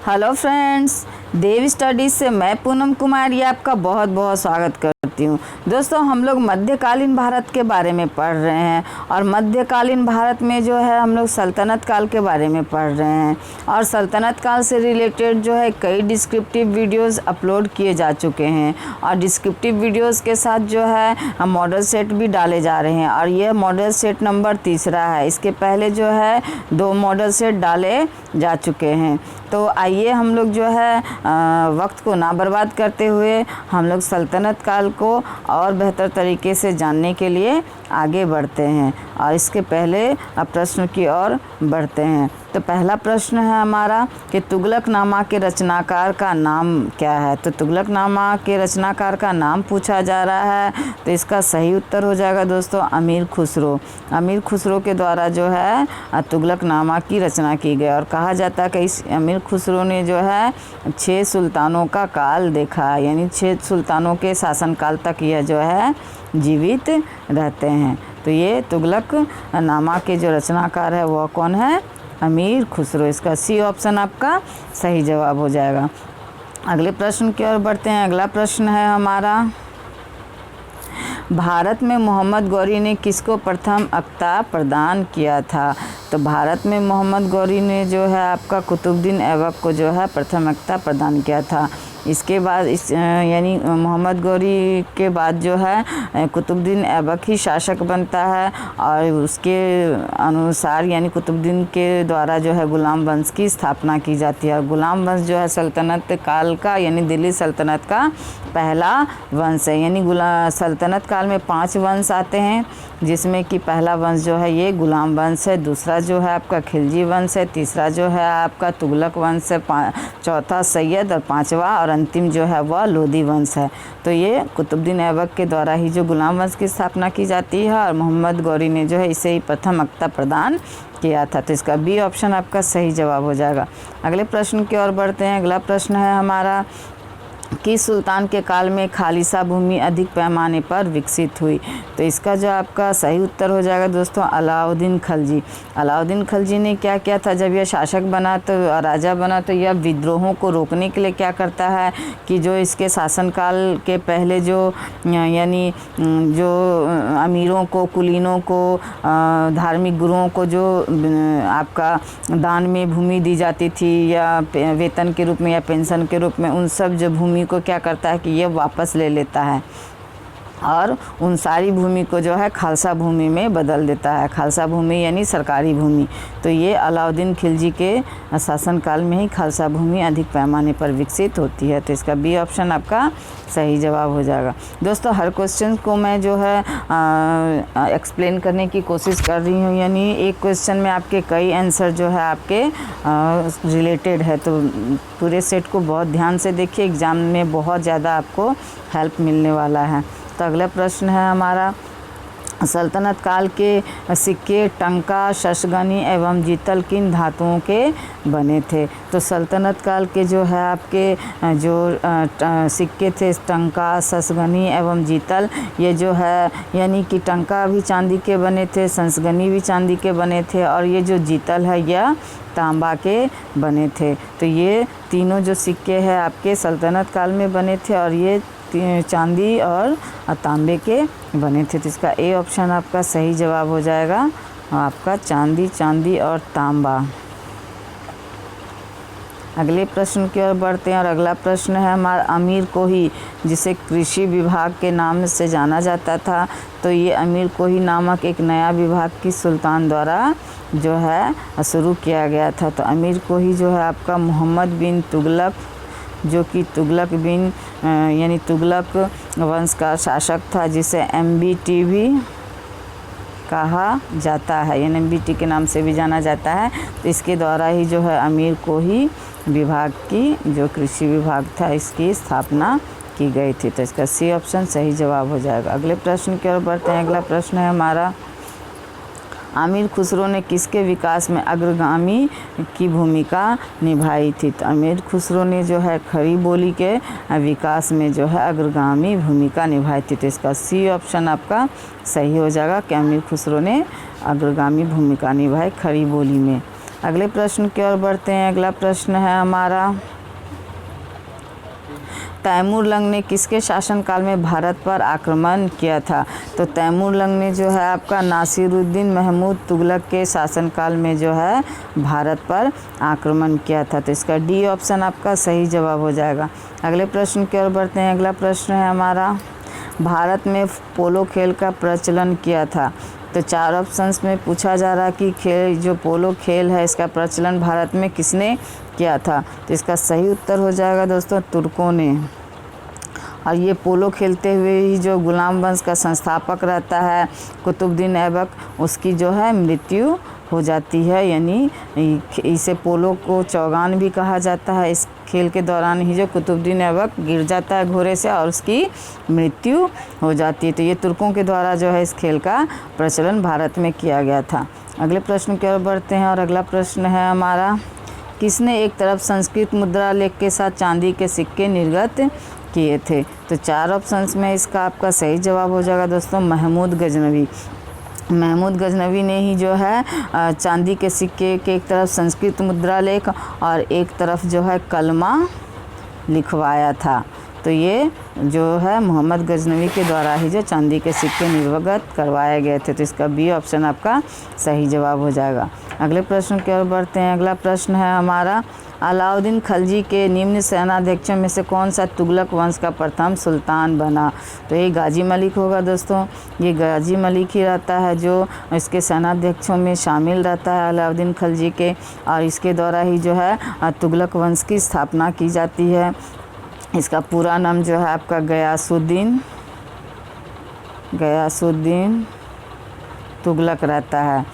Hello friends, देव studies से मैं पूनम कुमारी आपका बहुत बहुत स्वागत करती हूँ। दोस्तों, हम लोग मध्यकालीन भारत के बारे में पढ़ रहे हैं और मध्यकालीन भारत में जो है हम लोग सल्तनत काल के बारे में पढ़ रहे हैं और सल्तनत काल से रिलेटेड जो है कई डिस्क्रिप्टिव वीडियोस अपलोड किए जा चुके हैं और डिस्क्रिप्टिव वीडियोस के साथ जो है मॉडल सेट भी डाले जा रहे हैं और ये मॉडल सेट नंबर 3 है। इसके पहले जो है 2 मॉडल सेट डाले जा चुके हैं। तो आइए हम लोग जो है वक्त को ना बर्बाद करते हुए हम लोग सल्तनत काल को और बेहतर तरीके से जानने के लिए आगे बढ़ते हैं और इसके पहले अब प्रश्न की ओर बढ़ते हैं। तो पहला प्रश्न है हमारा कि तुगलकनामा के रचनाकार का नाम क्या है। तो तुगलकनामा के रचनाकार का नाम पूछा जा रहा है, तो इसका सही उत्तर हो जाएगा दोस्तों अमीर खुसरो। अमीर खुसरो के द्वारा जो है तुगलकनामा की रचना की गई और कहा जाता है कि इस अमीर खुसरो ने जो है 6 सुल्तानों का काल देखा, यानी 6 सुल्तानों के शासनकाल तक यह जो है जीवित रहते हैं। तो ये तुगलकनामा के जो रचनाकार है वह कौन है? अमीर खुसरो। इसका सी ऑप्शन आपका सही जवाब हो जाएगा। अगले प्रश्न की ओर बढ़ते हैं। अगला प्रश्न है हमारा, भारत में मोहम्मद गौरी ने किसको प्रथम अक्ता प्रदान किया था। तो भारत में मोहम्मद गौरी ने जो है आपका कुतुबुद्दीन ऐबक को जो है प्रथम अक्ता प्रदान किया था। इसके बाद यानी मोहम्मद गौरी के बाद जो है कुतुबुद्दीन ऐबक ही शासक बनता है और उसके अनुसार यानी कुतुबुद्दीन के द्वारा जो है गुलाम वंश की स्थापना की जाती है। और गुलाम वंश जो है सल्तनत काल का यानी दिल्ली सल्तनत का पहला वंश है। यानी सल्तनत काल में 5 वंश आते हैं, जिसमें कि पहला वंश जो है ये गुलाम वंश है, दूसरा जो है आपका खिलजी वंश है, तीसरा जो है आपका तुगलक वंश है, चौथा सैयद और 5वां और अंतिम जो है वह लोधी वंश है। तो ये कुतुबुद्दीन ऐबक के द्वारा ही जो गुलाम वंश की स्थापना की जाती है और मोहम्मद गौरी ने जो है इसे ही प्रथम अक्ता प्रदान किया था। तो इसका बी ऑप्शन आपका सही जवाब हो जाएगा। अगले प्रश्न की ओर बढ़ते हैं। अगला प्रश्न है हमारा, किस सुल्तान के काल में खालिसा भूमि अधिक पैमाने पर विकसित हुई। तो इसका जो आपका सही उत्तर हो जाएगा दोस्तों अलाउद्दीन खिलजी। अलाउद्दीन खिलजी ने क्या किया था, जब यह शासक बना तो राजा बना तो यह विद्रोहों को रोकने के लिए क्या करता है कि जो इसके शासनकाल के पहले जो यानी जो अमीरों को, कुलीनों को, धार्मिक गुरुओं को जो आपका दान में भूमि दी जाती थी या वेतन के रूप में या पेंशन के रूप में, उन सब जो भूमि को क्या करता है कि ये वापस ले लेता है और उन सारी भूमि को जो है खालसा भूमि में बदल देता है। खालसा भूमि यानी सरकारी भूमि। तो ये अलाउद्दीन खिलजी के शासनकाल में ही खालसा भूमि अधिक पैमाने पर विकसित होती है। तो इसका बी ऑप्शन आपका सही जवाब हो जाएगा। दोस्तों, हर क्वेश्चन को मैं जो है एक्सप्लेन करने की कोशिश कर रही हूँ, यानी एक क्वेश्चन में आपके कई आंसर जो है आपके रिलेटेड है। तो पूरे सेट को बहुत ध्यान से देखिए, एग्ज़ाम में बहुत ज़्यादा आपको हेल्प मिलने वाला है। तो अगला प्रश्न है हमारा, सल्तनत काल के सिक्के टंका, शशगनी एवं जीतल किन धातुओं के बने थे। तो सल्तनत काल के जो है आपके जो सिक्के थे टंका, शशगनी एवं जीतल, ये जो है यानी कि टंका भी चांदी के बने थे, शशगनी भी चांदी के बने थे और ये जो जीतल है यह तांबा के बने थे। तो ये तीनों जो सिक्के हैं आपके सल्तनत काल में बने थे और ये चांदी और तांबे के बने थे। तो इसका ए ऑप्शन आपका सही जवाब हो जाएगा आपका चांदी और तांबा। अगले प्रश्न की ओर बढ़ते हैं और अगला प्रश्न है हमारा, अमीर कोही जिसे कृषि विभाग के नाम से जाना जाता था, तो ये अमीर कोही नामक एक नया विभाग किस सुल्तान द्वारा जो है शुरू किया गया था। तो अमीर कोही जो है आपका मोहम्मद बिन तुगलक, जो कि तुगलक बिन यानी तुगलक वंश का शासक था, जिसे MBT भी कहा जाता है, यानी MBT के नाम से भी जाना जाता है। तो इसके द्वारा ही जो है अमीर कोही विभाग की जो कृषि विभाग था इसकी स्थापना की गई थी। तो इसका सी ऑप्शन सही जवाब हो जाएगा। अगले प्रश्न की ओर बढ़ते हैं। अगला प्रश्न है हमारा, अमीर खुसरो ने किसके विकास में अग्रगामी की भूमिका निभाई थी। तो अमीर खुसरो ने जो है खड़ी बोली के विकास में जो है अग्रगामी भूमिका निभाई थी। तो इसका सी ऑप्शन आपका सही हो जाएगा कि अमीर खुसरो ने अग्रगामी भूमिका निभाई खड़ी बोली में। अगले प्रश्न की ओर बढ़ते हैं। अगला प्रश्न है हमारा, तैमूर लंग ने किसके शासनकाल में भारत पर आक्रमण किया था? तो तैमूर लंग ने जो है आपका नासिरुद्दीन महमूद तुगलक के शासनकाल में जो है भारत पर आक्रमण किया था। तो इसका डी ऑप्शन आपका सही जवाब हो जाएगा। अगले प्रश्न की ओर बढ़ते हैं। अगला प्रश्न है हमारा, भारत में पोलो खेल का प्रचलन किया था। तो 4 ऑप्शंस में पूछा जा रहा है कि खेल जो पोलो खेल है इसका प्रचलन भारत में किसने किया था? तो इसका सही उत्तर हो जाएगा दोस्तों तुर्कों ने। और ये पोलो खेलते हुए ही जो गुलाम वंश का संस्थापक रहता है कुतुबुद्दीन ऐबक, उसकी जो है मृत्यु हो जाती है, यानी इसे पोलो को चौगान भी कहा जाता है। इस खेल के दौरान ही जो कुतुबुद्दीन ऐबक गिर जाता है घोड़े से और उसकी मृत्यु हो जाती है। तो ये तुर्कों के द्वारा जो है इस खेल का प्रचलन भारत में किया गया था। अगले प्रश्न की ओर बढ़ते हैं और अगला प्रश्न है हमारा, किसने एक तरफ संस्कृत मुद्रा लेख के साथ चांदी के सिक्के निर्गत किए थे? तो 4 ऑप्शंस में इसका आपका सही जवाब हो जाएगा दोस्तों महमूद गजनवी। महमूद गजनवी ने ही जो है चांदी के सिक्के के एक तरफ संस्कृत मुद्रा लेख और एक तरफ जो है कलमा लिखवाया था। तो ये जो है मोहम्मद गजनवी के द्वारा ही जो चांदी के सिक्के निर्गत करवाए गए थे। तो इसका बी ऑप्शन आपका सही जवाब हो जाएगा। अगले प्रश्न की ओर बढ़ते हैं। अगला प्रश्न है हमारा, अलाउद्दीन खिलजी के निम्न सेनाध्यक्षों में से कौन सा तुगलक वंश का प्रथम सुल्तान बना? तो ये गाजी मलिक होगा दोस्तों। ये गाजी मलिक ही रहता है जो इसके सेनाध्यक्षों में शामिल रहता है अलाउद्दीन खिलजी के, और इसके द्वारा ही जो है तुगलक वंश की स्थापना की जाती है। इसका पूरा नाम जो है आपका गयासुद्दीन तुगलक रहता है।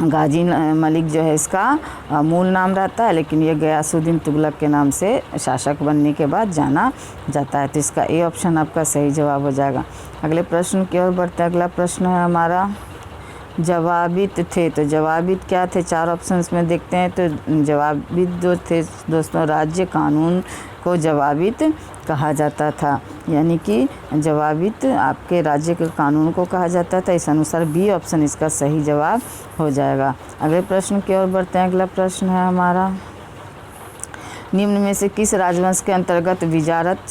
गाजी मलिक जो है इसका मूल नाम रहता है, लेकिन ये गयासुद्दीन तुगलक के नाम से शासक बनने के बाद जाना जाता है। तो इसका ए ऑप्शन आपका सही जवाब हो जाएगा। अगले प्रश्न की ओर बढ़ते हैं। अगला प्रश्न है हमारा, जवाबित थे। तो जवाबित क्या थे? 4 ऑप्शंस में देखते हैं। तो जवाबित जो थे दोस्तों, राज्य कानून को जवाबित कहा जाता था, यानी कि जवाबित आपके राज्य के कानून को कहा जाता था। इस अनुसार बी ऑप्शन इसका सही जवाब हो जाएगा। अगले प्रश्न की ओर बढ़ते हैं। अगला प्रश्न है हमारा, निम्न में से किस राजवंश के अंतर्गत विजारत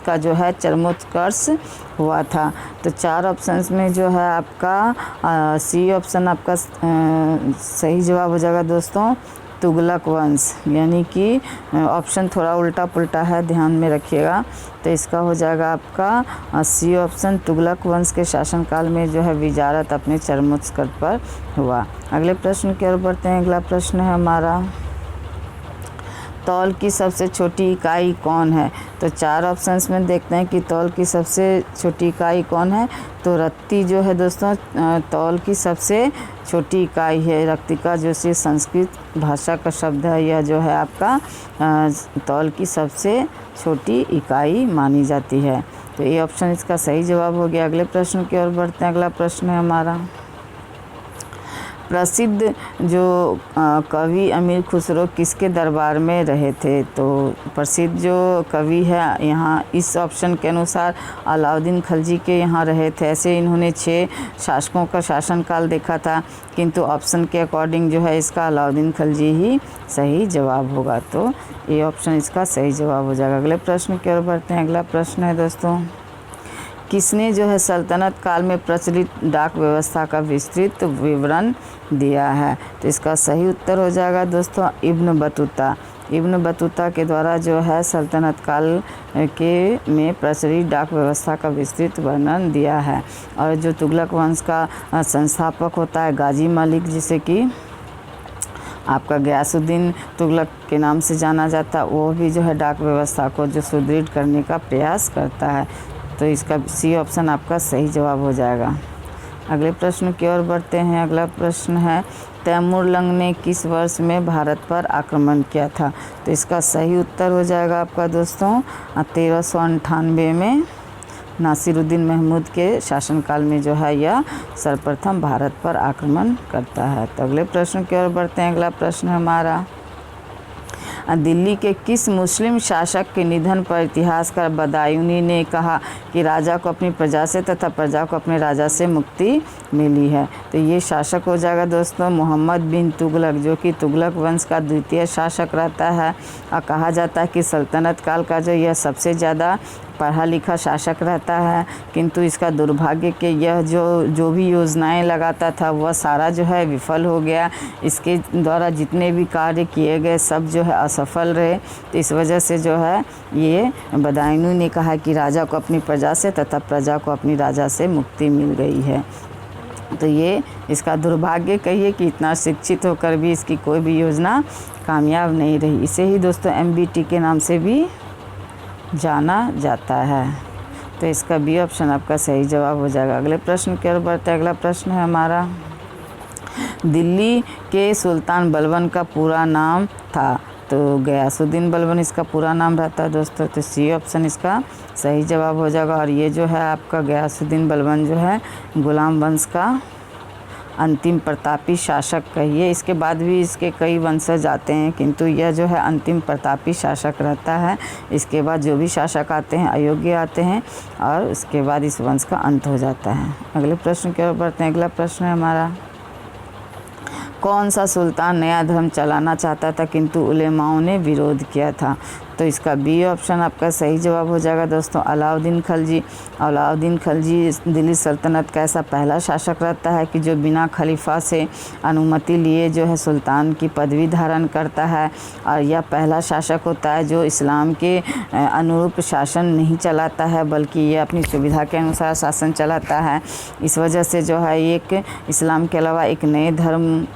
का जो है चरमोत्कर्ष हुआ था? तो 4 ऑप्शंस में जो है आपका सी ऑप्शन आपका सही जवाब हो जाएगा दोस्तों तुगलक वंश, यानी कि ऑप्शन थोड़ा उल्टा पुल्टा है, ध्यान में रखिएगा। तो इसका हो जाएगा आपका सी ऑप्शन, तुगलक वंश के शासनकाल में जो है विजारत अपने चरमोत्कर्ष पर हुआ। अगले प्रश्न की ओर बढ़ते हैं। अगला प्रश्न है हमारा, तौल की सबसे छोटी इकाई कौन है? तो 4 ऑप्शंस में देखते हैं कि तौल की सबसे छोटी इकाई कौन है। तो रत्ती जो है दोस्तों तौल की सबसे छोटी इकाई है। रत्तिका जो से संस्कृत भाषा का शब्द है, यह जो है आपका तौल की सबसे छोटी इकाई मानी जाती है। तो ये ऑप्शन इसका सही जवाब हो गया। अगले प्रश्न की ओर बढ़ते हैं। अगला प्रश्न है हमारा, प्रसिद्ध जो कवि अमीर खुसरो किसके दरबार में रहे थे? तो प्रसिद्ध जो कवि है यहाँ इस ऑप्शन के अनुसार अलाउद्दीन खिलजी के यहाँ रहे थे। ऐसे इन्होंने 6 शासकों का शासनकाल देखा था, किंतु ऑप्शन के अकॉर्डिंग जो है इसका अलाउद्दीन खिलजी ही सही जवाब होगा। तो ये ऑप्शन इसका सही जवाब हो जाएगा। अगले प्रश्न की ओर बढ़ते हैं। अगला प्रश्न है दोस्तों, किसने जो है सल्तनत काल में प्रचलित डाक व्यवस्था का विस्तृत विवरण दिया है? तो इसका सही उत्तर हो जाएगा दोस्तों इब्न बतूता। इब्न बतूता के द्वारा जो है सल्तनत काल के में प्रचलित डाक व्यवस्था का विस्तृत वर्णन दिया है। और जो तुगलक वंश का संस्थापक होता है गाजी मलिक, जिसे कि आपका गयासुद्दीन तुगलक के नाम से जाना जाता है, वो भी जो है डाक व्यवस्था को जो सुदृढ़ करने का प्रयास करता है। तो इसका सी ऑप्शन आपका सही जवाब हो जाएगा। अगले प्रश्न की ओर बढ़ते हैं। अगला प्रश्न है, तैमूर लंग ने किस वर्ष में भारत पर आक्रमण किया था? तो इसका सही उत्तर हो जाएगा आपका दोस्तों 1398 में नासिरुद्दीन महमूद के शासनकाल में जो है यह सर्वप्रथम भारत पर आक्रमण करता है। तो अगले प्रश्न की ओर बढ़ते हैं। अगला प्रश्न हमारा, दिल्ली के किस मुस्लिम शासक के निधन पर इतिहासकार बदायूनी ने कहा कि राजा को अपनी प्रजा से तथा प्रजा को अपने राजा से मुक्ति मिली है? तो ये शासक हो जाएगा दोस्तों मोहम्मद बिन तुगलक, जो कि तुगलक वंश का द्वितीय शासक रहता है। और कहा जाता है कि सल्तनत काल का जो यह सबसे ज़्यादा पढ़ा लिखा शासक रहता है, किंतु इसका दुर्भाग्य कि यह जो भी योजनाएं लगाता था वह सारा जो है विफल हो गया। इसके द्वारा जितने भी कार्य किए गए सब जो है असफल रहे। तो इस वजह से जो है ये बदायूनी ने कहा कि राजा को अपनी प्रजा से तथा प्रजा को अपनी राजा से मुक्ति मिल गई है। तो ये इसका दुर्भाग्य कहिए कि इतना शिक्षित होकर भी इसकी कोई भी योजना कामयाब नहीं रही। इसे ही दोस्तों MBT के नाम से भी जाना जाता है। तो इसका बी ऑप्शन आपका सही जवाब हो जाएगा। अगले प्रश्न की ओर बढ़ते हैं। अगला प्रश्न है हमारा, दिल्ली के सुल्तान बलबन का पूरा नाम था? तो गयासुद्दीन बलबन इसका पूरा नाम रहता है दोस्तों। तो सी ऑप्शन इसका सही जवाब हो जाएगा। और ये जो है आपका गयासुद्दीन बलबन जो है गुलाम वंश का अंतिम प्रतापी शासक कहिए। इसके बाद भी इसके कई वंशज आते हैं, किंतु यह जो है अंतिम प्रतापी शासक रहता है। इसके बाद जो भी शासक आते हैं अयोग्य आते हैं और उसके बाद इस वंश का अंत हो जाता है। अगले प्रश्न की ओर बढ़ते हैं। अगला प्रश्न है हमारा, कौन सा सुल्तान नया धर्म चलाना चाहता था किंतु उलेमाओं ने विरोध किया था? तो इसका बी ऑप्शन आपका सही जवाब हो जाएगा दोस्तों, अलाउद्दीन खिलजी। अलाउद्दीन खिलजी दिल्ली सल्तनत का ऐसा पहला शासक रहता है कि जो बिना खलीफा से अनुमति लिए जो है सुल्तान की पदवी धारण करता है। और यह पहला शासक होता है जो इस्लाम के अनुरूप शासन नहीं चलाता है, बल्कि ये अपनी सुविधा के अनुसार शासन चलाता है। इस वजह से जो है एक इस्लाम के अलावा एक नए धर्म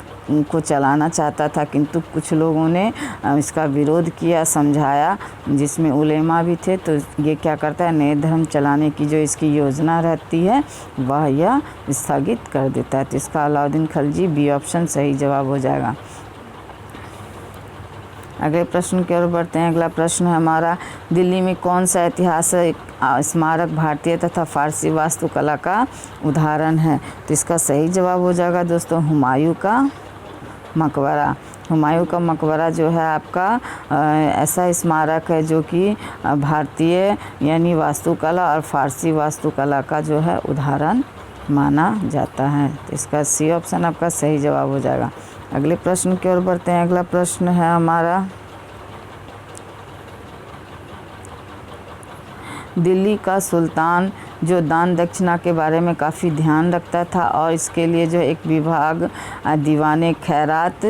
को चलाना चाहता था, किंतु कुछ लोगों ने इसका विरोध किया, समझाया, जिसमें उलेमा भी थे। तो ये क्या करता है, नए धर्म चलाने की जो इसकी योजना रहती है वह यह स्थगित कर देता है। तो इसका अलाउद्दीन खिलजी बी ऑप्शन सही जवाब हो जाएगा। अगले प्रश्न की ओर बढ़ते हैं। अगला प्रश्न है हमारा, दिल्ली में कौन सा ऐतिहासिक स्मारक भारतीय तथा फारसी वास्तुकला का उदाहरण है? तो इसका सही जवाब हो जाएगा दोस्तों हुमायूं का मकबरा। हुमायूं का मकबरा जो है आपका ऐसा स्मारक है जो कि भारतीय यानी वास्तुकला और फारसी वास्तुकला का जो है उदाहरण माना जाता है। तो इसका सी ऑप्शन आपका सही जवाब हो जाएगा। अगले प्रश्न की ओर बढ़ते हैं। अगला प्रश्न है हमारा, दिल्ली का सुल्तान जो दान दक्षिणा के बारे में काफ़ी ध्यान रखता था और इसके लिए जो एक विभाग दीवाने खैरात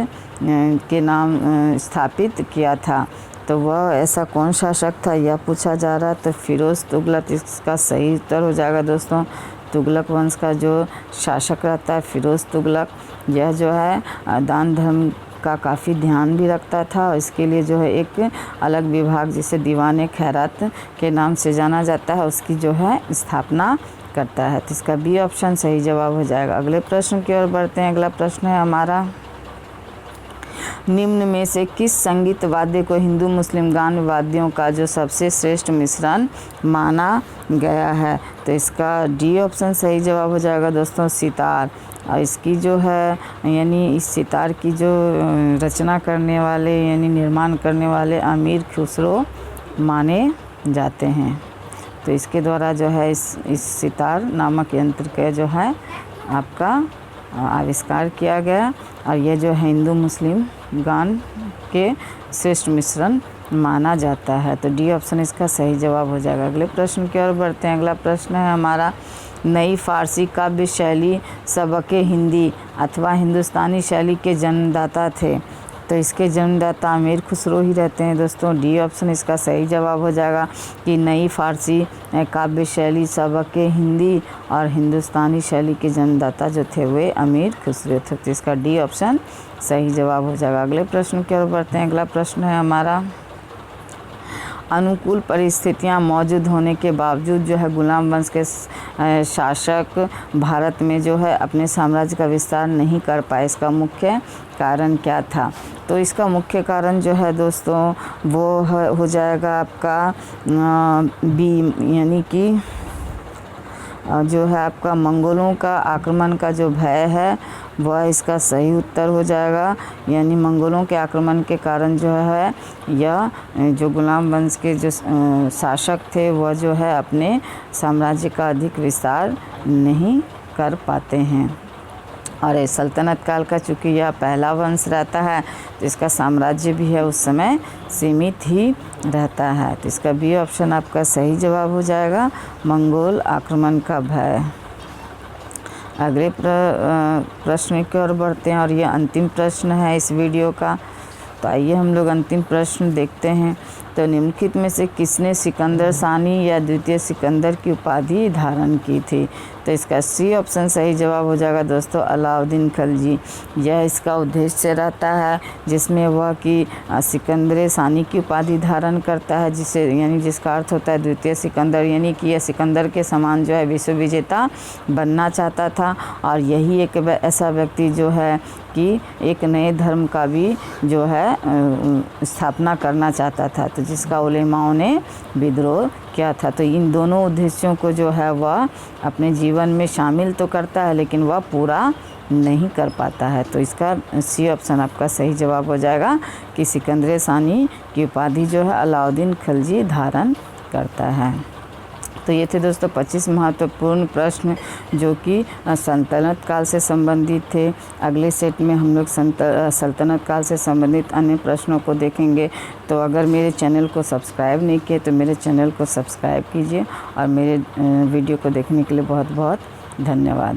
के नाम स्थापित किया था, तो वह ऐसा कौन शासक था यह पूछा जा रहा है। तो फिरोज़ तुगलक इसका सही उत्तर हो जाएगा दोस्तों। तुगलक वंश का जो शासक रहता है फिरोज़ तुगलक, यह जो है दान धर्म का काफ़ी ध्यान भी रखता था और इसके लिए जो है एक अलग विभाग जिसे दीवाने खैरात के नाम से जाना जाता है उसकी जो है स्थापना करता है। तो इसका बी ऑप्शन सही जवाब हो जाएगा। अगले प्रश्न की ओर बढ़ते हैं। अगला प्रश्न है हमारा, निम्न में से किस संगीत वाद्य को हिंदू मुस्लिम गान वाद्यों का जो सबसे श्रेष्ठ मिश्रण माना गया है? तो इसका डी ऑप्शन सही जवाब हो जाएगा दोस्तों सितार। और इसकी जो है यानी इस सितार की जो रचना करने वाले यानी निर्माण करने वाले अमीर खुसरो माने जाते हैं। तो इसके द्वारा जो है इस सितार नामक यंत्र का जो है आपका आविष्कार किया गया और यह जो हिंदू मुस्लिम गान के श्रेष्ठ मिश्रण माना जाता है। तो डी ऑप्शन इसका सही जवाब हो जाएगा। अगले प्रश्न की ओर बढ़ते हैं। अगला प्रश्न है हमारा, नई फारसी काव्य शैली सबके हिंदी अथवा हिंदुस्तानी शैली के जन्मदाता थे? तो इसके जन्मदाता अमीर खुसरो ही रहते हैं दोस्तों। डी ऑप्शन इसका सही जवाब हो जाएगा कि नई फारसी काव्य शैली सबके हिंदी और हिंदुस्तानी शैली के जन्मदाता जो थे वे अमीर खुसरो थे। तो इसका डी ऑप्शन सही जवाब हो जाएगा। अगले प्रश्न की ओर बढ़ते हैं। अगला प्रश्न है हमारा, अनुकूल परिस्थितियां मौजूद होने के बावजूद जो है गुलाम वंश के शासक भारत में जो है अपने साम्राज्य का विस्तार नहीं कर पाए, इसका मुख्य कारण क्या था? तो इसका मुख्य कारण जो है दोस्तों वो हो जाएगा आपका बी, यानी कि जो है आपका मंगोलों का आक्रमण का जो भय है वह इसका सही उत्तर हो जाएगा। यानी मंगोलों के आक्रमण के कारण जो है यह जो गुलाम वंश के जो शासक थे वह जो है अपने साम्राज्य का अधिक विस्तार नहीं कर पाते हैं। और सल्तनत काल का चूँकि यह पहला वंश रहता है तो इसका साम्राज्य भी है उस समय सीमित ही रहता है। तो इसका बी ऑप्शन आपका सही जवाब हो जाएगा, मंगोल आक्रमण का भय। अगले प्रश्न की ओर बढ़ते हैं और ये अंतिम प्रश्न है इस वीडियो का। तो आइए हम लोग अंतिम प्रश्न देखते हैं। तो निम्नलिखित में से किसने सिकंदर सानी या द्वितीय सिकंदर की उपाधि धारण की थी? तो इसका सी ऑप्शन सही जवाब हो जाएगा दोस्तों, अलाउद्दीन खिलजी। यह इसका उद्देश्य रहता है जिसमें वह कि सिकंदर सानी की उपाधि धारण करता है, जिसे यानी जिसका अर्थ होता है द्वितीय सिकंदर, यानी कि यह सिकंदर के समान जो है विश्व विजेता बनना चाहता था। और यही एक ऐसा व्यक्ति जो है कि एक नए धर्म का भी जो है स्थापना करना चाहता था, तो जिसका उलेमाओं ने विद्रोह किया था। तो इन दोनों उद्देश्यों को जो है वह अपने जीवन में शामिल तो करता है लेकिन वह पूरा नहीं कर पाता है। तो इसका सी ऑप्शन आपका सही जवाब हो जाएगा कि सिकंदर सानी की उपाधि जो है अलाउद्दीन खिलजी धारण करता है। तो ये थे दोस्तों 25 महत्वपूर्ण प्रश्न जो कि सल्तनत काल से संबंधित थे। अगले सेट में हम लोग सल्तनत काल से संबंधित अन्य प्रश्नों को देखेंगे। तो अगर मेरे चैनल को सब्सक्राइब नहीं किए तो मेरे चैनल को सब्सक्राइब कीजिए और मेरे वीडियो को देखने के लिए बहुत बहुत धन्यवाद।